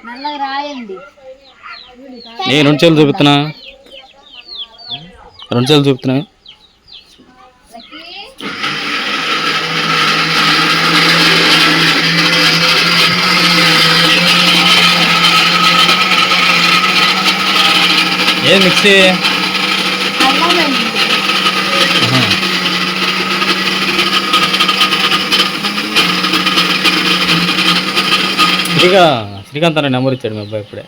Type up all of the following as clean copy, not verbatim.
నల్లగా రాయండి. నేను 2 చేతులు చూపిస్తున్నా, 2 చేతులు చూపుతున్నా. ఏం మిక్సీ శ్రీకాంత్ అన్న నెంబర్ ఇచ్చాడు మీ అబ్బాయి ఇప్పుడే.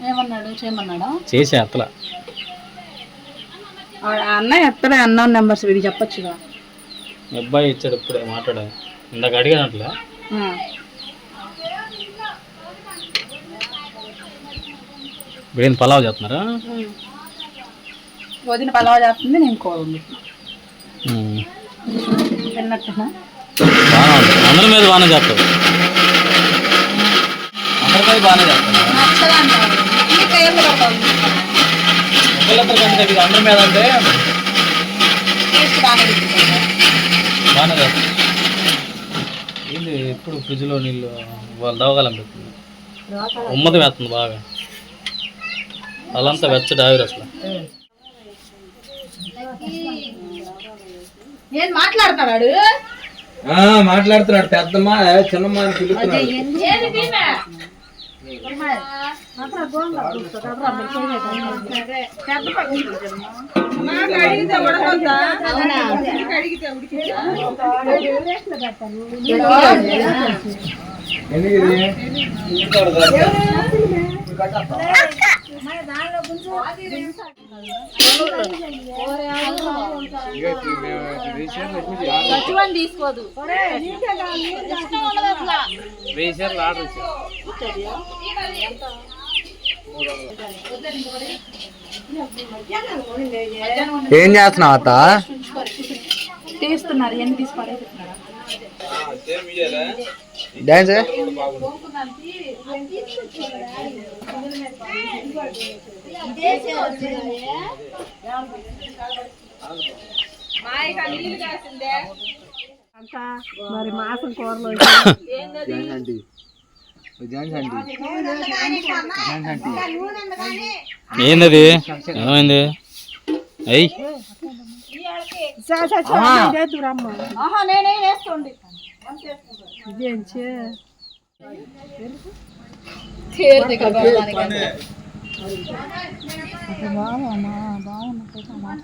ఏమన్నాడు? చేయమన్నాడా? చేసే అత్తలా అన్న ఎత్తడే అన్న నెంబర్స్ వీడికి చెప్పొచ్చుగా. మీ అబ్బాయి ఇచ్చాడు ఇప్పుడే, మాట్లాడా ఇందాక అడిగానట్లే. వీడిని పలావ్ చేస్తున్నారా? వదిన పలావ్ చేస్తుంది, నేను కూర తిన్నట్టునా. అందరి మీద బాగానే చేస్తాడు, అందరి మీద బాగానే చేస్తాడు. అందరి మీద అంటే బాగానే చేస్తాడు. ఏంది ఎప్పుడు ఫ్రిడ్జ్లో నీళ్ళు వాళ్ళు దవగాలం పెడుతుంది, ఉమ్మది వేస్తుంది బాగా, వాళ్ళంతా వెచ్చటి ఆవిరి అసలు. ఏం మాట్లాడుతున్నాడు? మాట్లాడుతున్నాడు పెద్దమ్మ చిన్నమ్మ అని పిలుస్తున్నాడు. తీసుకోదు ఏం చేస్తున్నావు అత్త? తీస్తున్నారు. ఎన్ని తీసుకోవాలి డాన్స్ మరి మాసం కూరలో ఏందది? ఏమైంది? అయ్యి నేనే వేసుకోండి.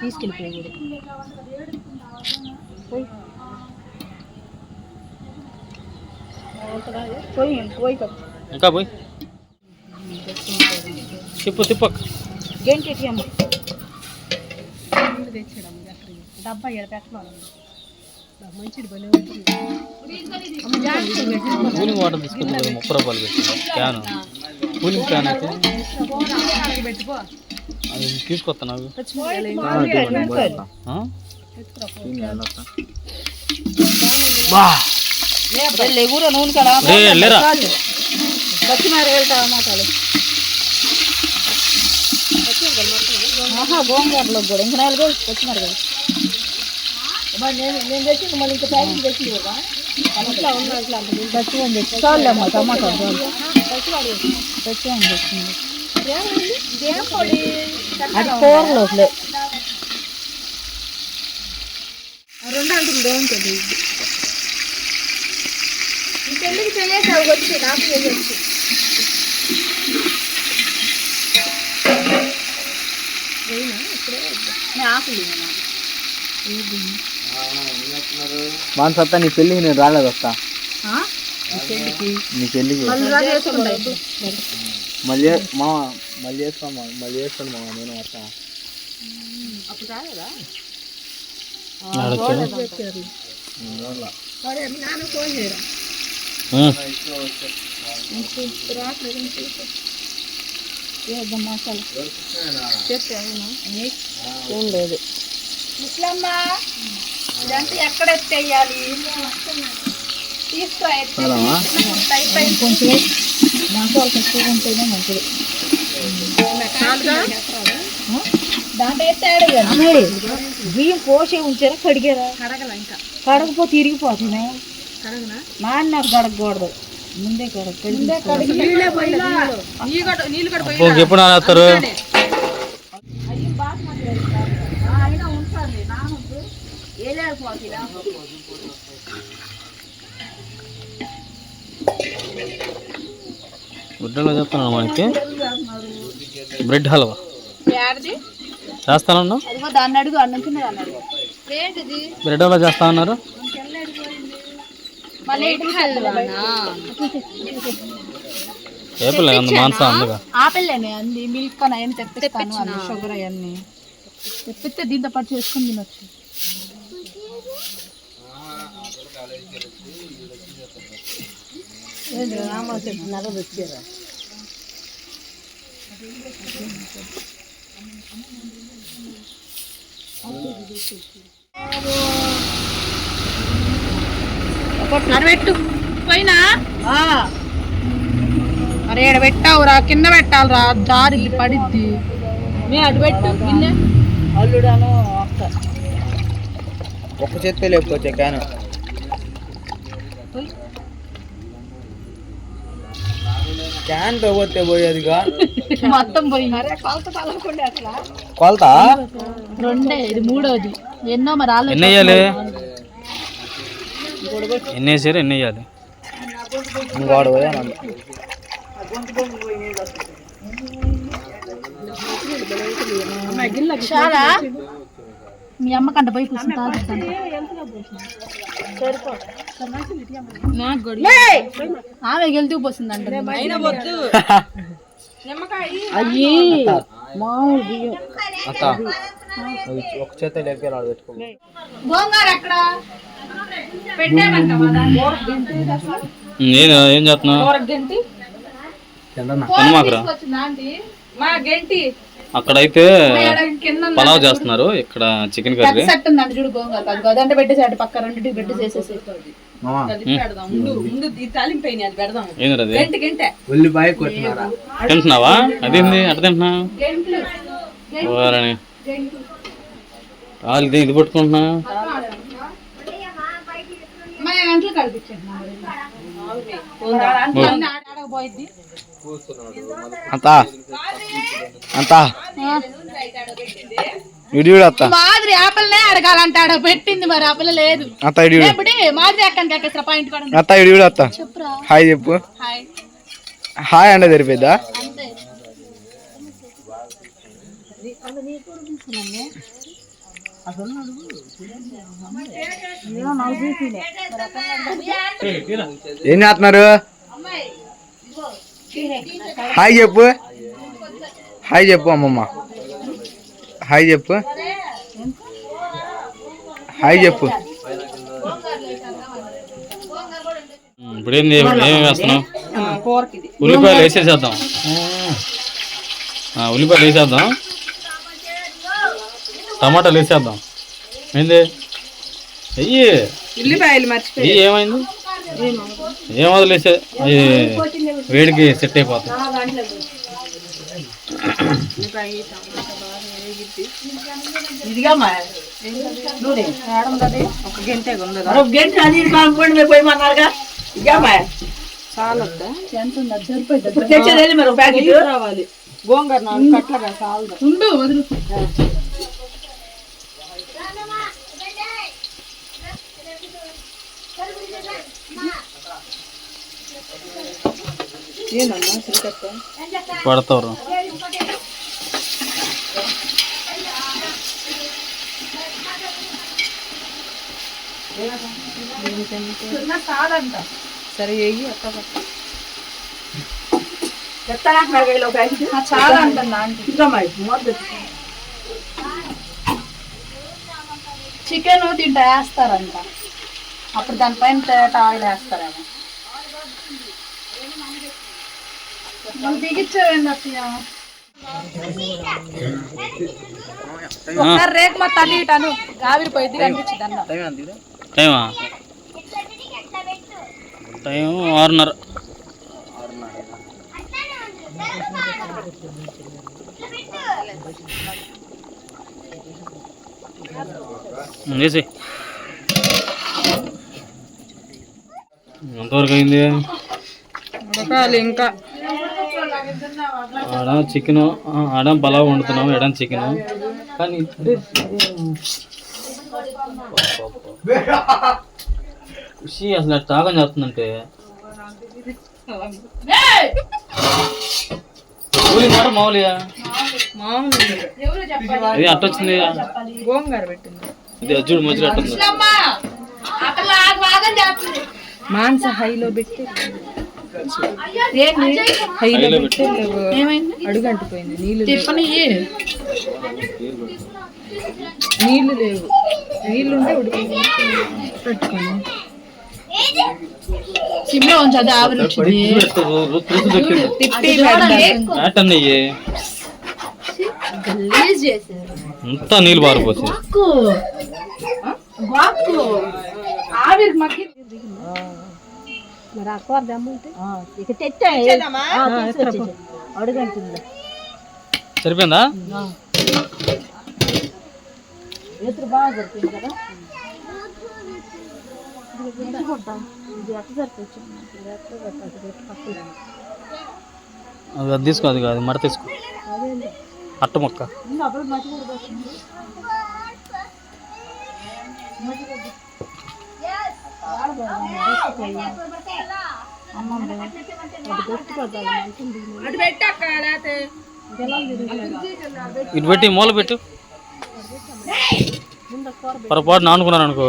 తీసుకెళ్ళిపోయి ఇంకా పోయి తిప్పు తిప్పక్ గంటె డబ్బా పెట్టాలి. మంచిది కూలింగ్ వాటర్ తీసుకుంటే 30 రూపాయలు పెట్టింది క్యాన్. కూలింగ్ క్యాన్ అయితే అది తీసుకొస్తా నాకు. లేరా గోంగూరలో కూడా ఇంకా 4 రోజులు వచ్చినారు కదా. నేను తెచ్చి మళ్ళీ ఇంకా ప్యాకెట్ తెచ్చి చాలమ్మా టమాటా తెచ్చింది. అది కూరలో 2 అంటుంది ఏముంటుంది. పెళ్ళికి చేసేసావు వచ్చి నాకు చేసేసి మాన్సత్తా నీ పెళ్ళికి నేను రాలేదు. వస్తా నీ పెళ్ళికి మళ్ళీ వేసుకోండి మామ, నేను వస్తా. ఏం లేదు. ముస్లమ్మ ఇదంతా ఎక్కడ ఎత్తేయాలి? తీసుకో కొంచెం మసాలా తక్కువ ఉంటేనే మంచిది. దాంట్లో ఎత్తాడు బియ్యం పోసే ఉంచారా? కడిగారా? కడగల ఇంకా కడగపోతే ఇరిగిపోతున్నాయి. మా అన్న కడగకూడదు, ముందే కడిగి ఎప్పుడు నానేస్తారు? గుడ్డలో చెప్తున్నాను మనకి బ్రెడ్ హల్వా చేస్తానన్నా. దాన్ని అడుగు, అన్నుంచున్నది అన్నాడు. ఏంటిది బ్రెడ్ హల్వా చేస్తా ఉన్నారు. ఏపిల్ మాంసం అందుగా ఆపిల్లేనే అంది, మిల్క్ అని అవన్నీ తెప్పిస్తాను, అన్ని షుగర్ అవన్నీ తెప్పిస్తే దీంతో పాటు చేసుకుని తినొచ్చు. పెట్టు పోయినా అరే ఎడ పెట్టావురా, కింద పెట్టాలిరా, జారిద్ది పడిద్ది. అటు పెట్టు గిన్నె. అల్లుడాను ఒక్క చేత్తో లేకపోతే క్యాన్ క్యాన్తో పోతే పోయేదిగా మొత్తం పోయింది. కొలత రెండే, ఇది మూడోది. ఎన్నో మరి ఎన్ని వేయాలి? ఎన్ని వేసారు, ఎన్ని వేయాలి? ఇంకోడు పోయాను. చాలా మీ అమ్మకంట పోయి కూర్చుని తాగుతాను. ఆమె గెలుతూ పోసిందంట. అయ్యి మామూలు బియ్యం. ఒక చేత లేపి పెట్టుకో. గోంగూర ఎక్కడ ఏం చేస్తున్నావు? అక్కడైతే పలావ్ చేస్తున్నారు, ఇక్కడ చికెన్ కర్రీ. సెట్ ఉందండి చూడు, గోంగూర గదంట పెట్టేసి అటు పక్క రెండింటికి పెట్టి చేసేసి ఉల్లిపాయ కొట్టినారా? తింటున్నావా? అదేంది అట్ట తింటున్నా? ఇది పట్టుకుంటున్నా. అంతా అంతా మాదిరి ఆపలనే అడగాలంటాడు, పెట్టింది మరి ఆపల లేదు. మాదిరి అక్కడికి ఎక్కేస్తా పాయింట్ చెప్పురా. హాయ్ చెప్పు. హాయ్ అంటే సరిపోద్దా? ఏం చేస్తున్నారు? హాయ్ చెప్పు. హాయ్ చెప్పు అమ్మమ్మ. హాయ్ చెప్పు. హాయ్ చెప్పు. ఇప్పుడు ఏంది, ఏమేమి వేస్తున్నావు? ఉల్లిపాయలు వేసేసేద్దాం. ఉల్లిపాయలు వేసేద్దాం, టమాటాలు వేసేద్దాం. ఏంది అయ్యి ఉల్లిపాయలు మర్చిపోయి ఏమైంది? ఏం వదిలేసే అది వేడికి సెట్ అయిపోతుంది. గోంగూర కట్లగా చాలు ఉండు వదులు. పడతారు. సరే చాలా అంటున్నా. చికెన్ తింటా వేస్తారంట, అప్పుడు దానిపైన తేట ఆయిల్ వేస్తారేమో. దిగిచ్చేయండి అత్తయ్య. ఒకసారి రేట్ మొత్తం అన్ని ఇటాను ఆవిరిపోయింది కనిపించింది అన్న. టైమా? టైం 6:30. వేసి ఎంతవరకు అయింది? ఉడకాలి ఇంకా. ఆడ చికెన్, ఆడ పలావ్ వండుతున్నాం, ఎడ చికెన్. కానీ ఖుషి అసలు తాగని చేస్తుందంటే మాట మామూలుగా ఇది అట్టొచ్చింది. గోంగూర పెట్టింది. ఇది అజ్జుడు మధ్యలో అట్టుంది. మాంస హైలో పెట్టి హైలో పెట్టి అడుగు అంటిపోయింది. నీళ్ళు నీళ్ళు లేవు. నీళ్ళు ఉంటే ఉడికి పెట్టుకోండి. సిమ్లో ఉంచి అది ఆవిరి వచ్చింది. అంతా నీళ్ళు పారిపోతుంది. ఆవిరి మగ్గి సరిపోయిందా? బాగా సరిపోయింది కదా. అది తీసుకో, అది కాదు మడ తీసుకో, అట్ట మొక్క. ఇటు పెట్టి మూల పెట్టు. పొరపాటు నానుకున్నాను అనుకో.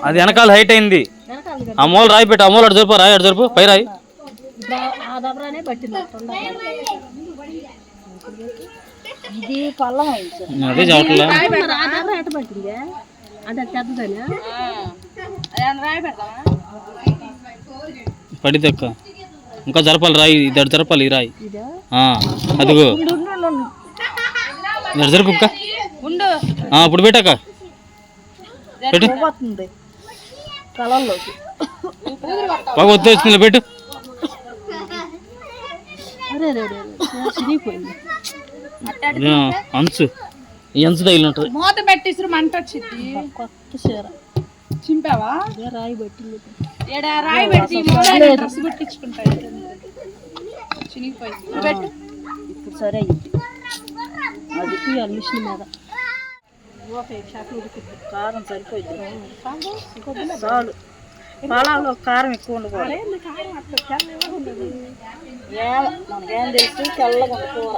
అది వెనకాల హైట్ అయింది. ఆ మూల రాయి పెట్టు, ఆ మూల అటు జరుపు, రాయి అటు జరుపు, పై రాయి. ఇది పల్లం అదే చవట్లే పడితే అక్క ఇంకా జరపాలి రాయి. ఇది అటు జరపాలి, ఈ రాయి. అదిగో ఇటు జరుపు అక్క. ఇప్పుడు పెట్టాక పెట్టు. బాగా ఒత్తి వచ్చింది, పెట్టు. అంచు ఈ అంచు తగిలినట్టు మూత పెట్టిసి మంట వచ్చింది. కొత్త చీర చింపావా? రాయి పెట్టి రాయి పెట్టి డ్రెస్ పెట్టించుకుంటాయి. చినిగిపోయింది. ఇప్పుడు సరే అది మిషన్ మీద కారం సరిపోయింది. చాలు. పాలలో కారం ఎక్కువ ఉండకూడదు. మనకేం తెలుసు, తెల్లగా కూర.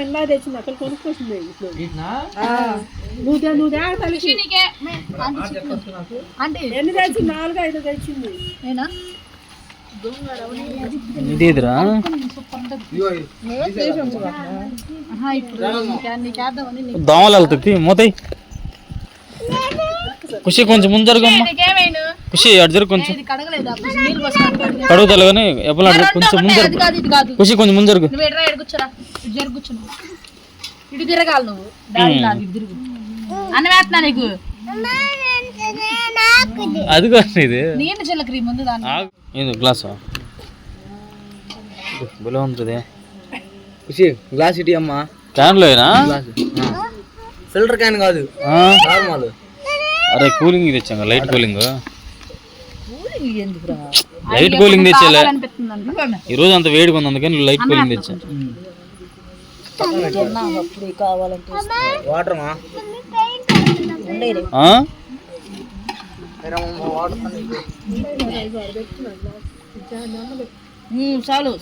ఇలా తెచ్చింది అక్కడ కొనుక్కొచ్చింది. అంటే ఎన్ని తెచ్చింది? 4-5 తెచ్చింది. నేనా ఇదేదిరా? దోమలు వెళ్తుంది మూతయి. ఖుషి కొంచెం ముందు జరుగమ్మా. ఖుషి అటు జరుగు, కొంచెం కడుగుతారు కానీ ఎప్పుడు కొంచెం ముందు జరుగు. ఖుషి కొంచెం ముందు జరుగు. ఇటు తిరగాలి నువ్వు. అన్న వేస్తున్నా నీకు. అది కాదు, ఇది నేను చిల్లకరి ముందు దాన్ని గ్లాస్ బులో ఉంటుంది. ఖుషి గ్లాస్ ఇటీ అమ్మా. క్యాన్లో ఫిల్టర్ క్యాన్ కాదు, నార్మల్. అరే కూలింగ్ తెచ్చాం, లైట్ కూలింగ్. లైట్ కూలింగ్ తెచ్చాలే. ఈరోజు అంత వేడిగా ఉంది, అందుకని లైట్ కూలింగ్ తెచ్చా. వాటర్ చాలు.